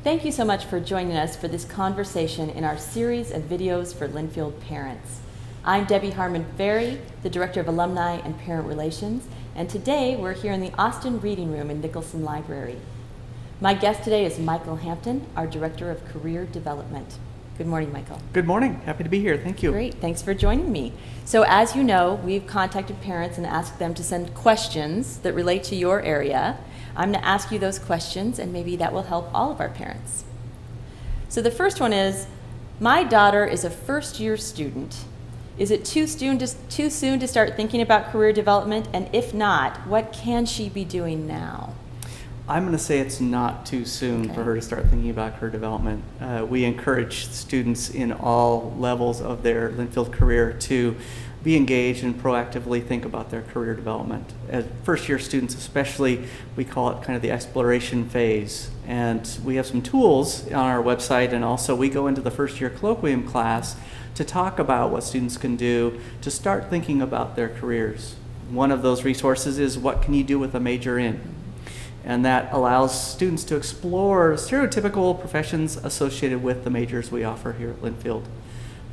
Thank you so much for joining us for this conversation in our series of videos for Linfield parents. I'm Debbie Harmon-Ferry, the Director of Alumni and Parent Relations, and today we're here in the Austin Reading Room in Nicholson Library. My guest today is Michael Hampton, our Director of Career Development. Good morning, Michael. Good morning. Happy to be here. Thank you. Great. Thanks for joining me. So as you know, we've contacted parents and asked them to send questions that relate to your area. I'm going to ask you those questions, and maybe that will help all of our parents. So the first one is, my daughter is a first-year student. Is it too soon to start thinking about career development? And if not, what can she be doing now? I'm going to say it's not too soon for her to start thinking about career development. We encourage students in all levels of their Linfield career to be engaged and proactively think about their career development. As first-year students especially, we call it kind of the exploration phase. And we have some tools on our website, and also we go into the first-year colloquium class to talk about what students can do to start thinking about their careers. One of those resources is what can you do with a major in? And that allows students to explore stereotypical professions associated with the majors we offer here at Linfield.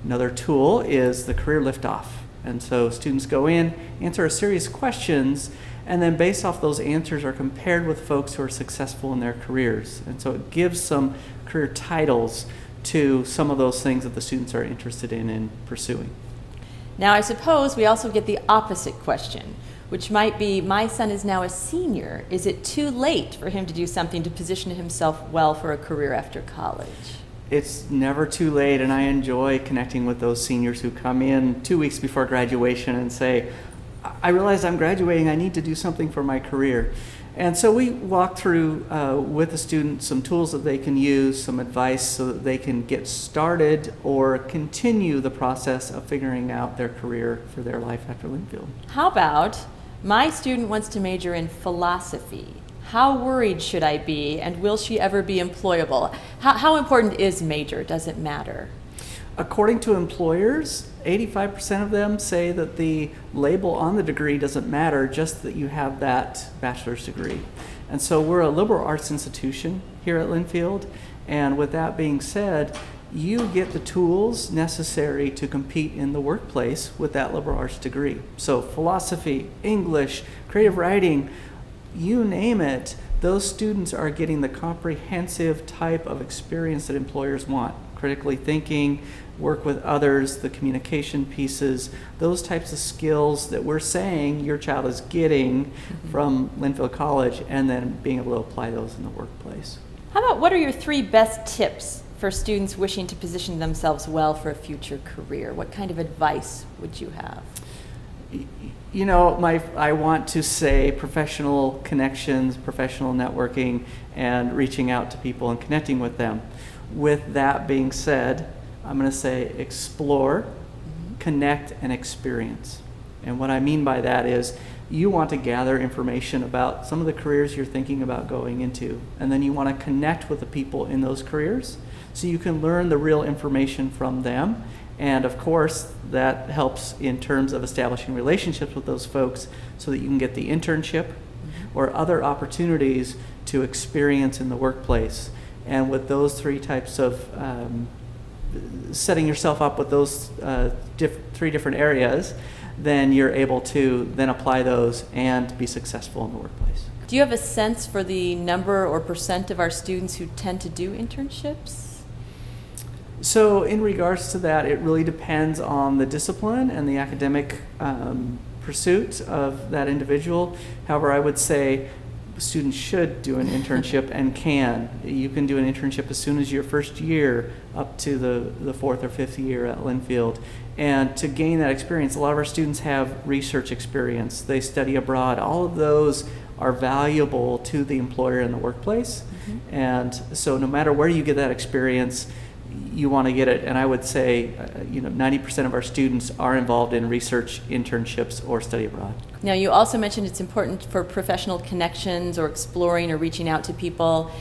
Another tool is the Career Liftoff. And so students go in, answer a series of questions, and then based off those answers are compared with folks who are successful in their careers. And so it gives some career titles to some of those things that the students are interested in pursuing. Now, I suppose we also get the opposite question, which might be, my son is now a senior. Is it too late for him to do something to position himself well for a career after college? It's never too late, and I enjoy connecting with those seniors who come in 2 weeks before graduation and say, I realize I'm graduating, I need to do something for my career. And so we walk through with the student some tools that they can use, some advice so that they can get started or continue the process of figuring out their career for their life after Linfield. How about, my student wants to major in philosophy. How worried should I be, and will she ever be employable? How important is major? Does it matter? According to employers, 85% of them say that the label on the degree doesn't matter, just that you have that bachelor's degree. And so we're a liberal arts institution here at Linfield, and with that being said, you get the tools necessary to compete in the workplace with that liberal arts degree. So philosophy, English, creative writing, you name it, those students are getting the comprehensive type of experience that employers want. Critically thinking, work with others, the communication pieces, those types of skills that we're saying your child is getting from Linfield College, and then being able to apply those in the workplace. How about, what are your 3 best tips for students wishing to position themselves well for a future career? What kind of advice would you have? You know, I want to say professional connections, professional networking, and reaching out to people and connecting with them. With that being said, I'm going to say explore, connect, and experience. And what I mean by that is you want to gather information about some of the careers you're thinking about going into, and then you want to connect with the people in those careers so you can learn the real information from them. And of course, that helps in terms of establishing relationships with those folks so that you can get the internship or other opportunities to experience in the workplace. And with those 3 types of setting yourself up with those 3 different areas, then you're able to then apply those and be successful in the workplace. Do you have a sense for the number or percent of our students who tend to do internships? So in regards to that, it really depends on the discipline and the academic pursuit of that individual. However, I would say students should do an internship and can. You can do an internship as soon as your first year up to the 4th or 5th year at Linfield. And to gain that experience, a lot of our students have research experience. They study abroad. All of those are valuable to the employer in the workplace. And so no matter where you get that experience, you want to get it. And I would say, 90% of our students are involved in research, internships, or study abroad. Now, you also mentioned it's important for professional connections or exploring or reaching out to people.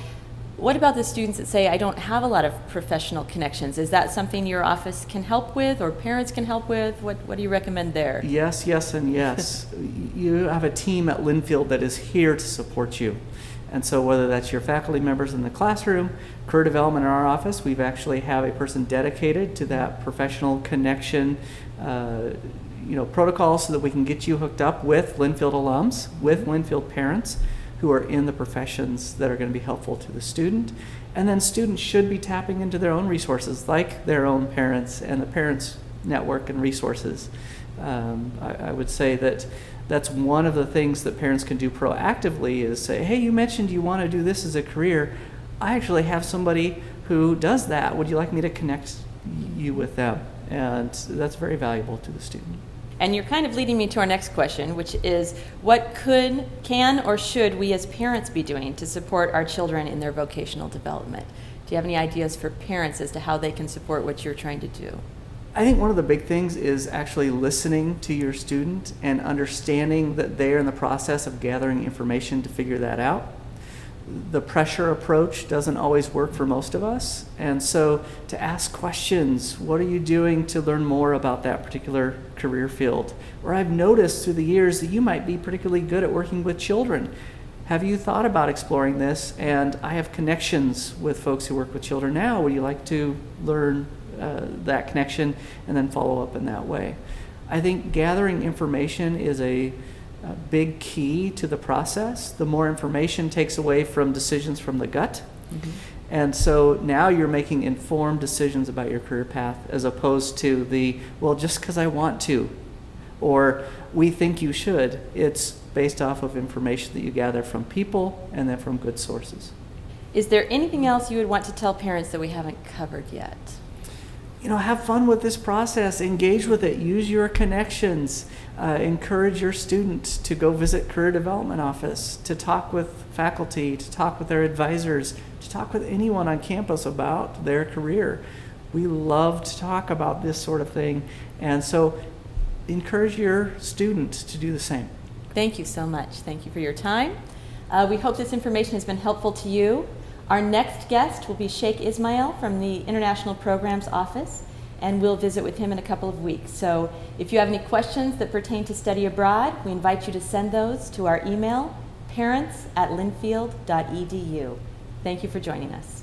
What about the students that say, I don't have a lot of professional connections? Is that something your office can help with or parents can help with? What do you recommend there? Yes, yes, and yes. You have a team at Linfield that is here to support you. And so whether that's your faculty members in the classroom, career development in our office, we've actually have a person dedicated to that professional connection protocol so that we can get you hooked up with Linfield alums, with Linfield parents who are in the professions that are going to be helpful to the student. And then students should be tapping into their own resources, like their own parents and the parents' network and resources. I would say that that's one of the things that parents can do proactively is say, hey, you mentioned you want to do this as a career. I actually have somebody who does that. Would you like me to connect you with them? And that's very valuable to the student. And you're kind of leading me to our next question, which is what can or should we as parents be doing to support our children in their vocational development? Do you have any ideas for parents as to how they can support what you're trying to do? I think one of the big things is actually listening to your student and understanding that they're in the process of gathering information to figure that out. The pressure approach doesn't always work for most of us. And so to ask questions, what are you doing to learn more about that particular career field? Or I've noticed through the years that you might be particularly good at working with children. Have you thought about exploring this? And I have connections with folks who work with children now. Would you like to learn that connection and then follow up in that way? I think gathering information is a big key to the process. The more information takes away from decisions from the gut. Mm-hmm. And so now you're making informed decisions about your career path as opposed to just because I want to, or we think you should. It's based off of information that you gather from people and then from good sources. Is there anything else you would want to tell parents that we haven't covered yet? Have fun with this process, engage with it, use your connections, encourage your students to go visit career development office, to talk with faculty, to talk with their advisors, to talk with anyone on campus about their career. We love to talk about this sort of thing, and so encourage your students to do the same. Thank you so much. Thank you for your time. We hope this information has been helpful to you. Our next guest will be Sheikh Ismail from the International Programs Office, and we'll visit with him in a couple of weeks. So if you have any questions that pertain to study abroad, we invite you to send those to our email, parents@linfield.edu. Thank you for joining us.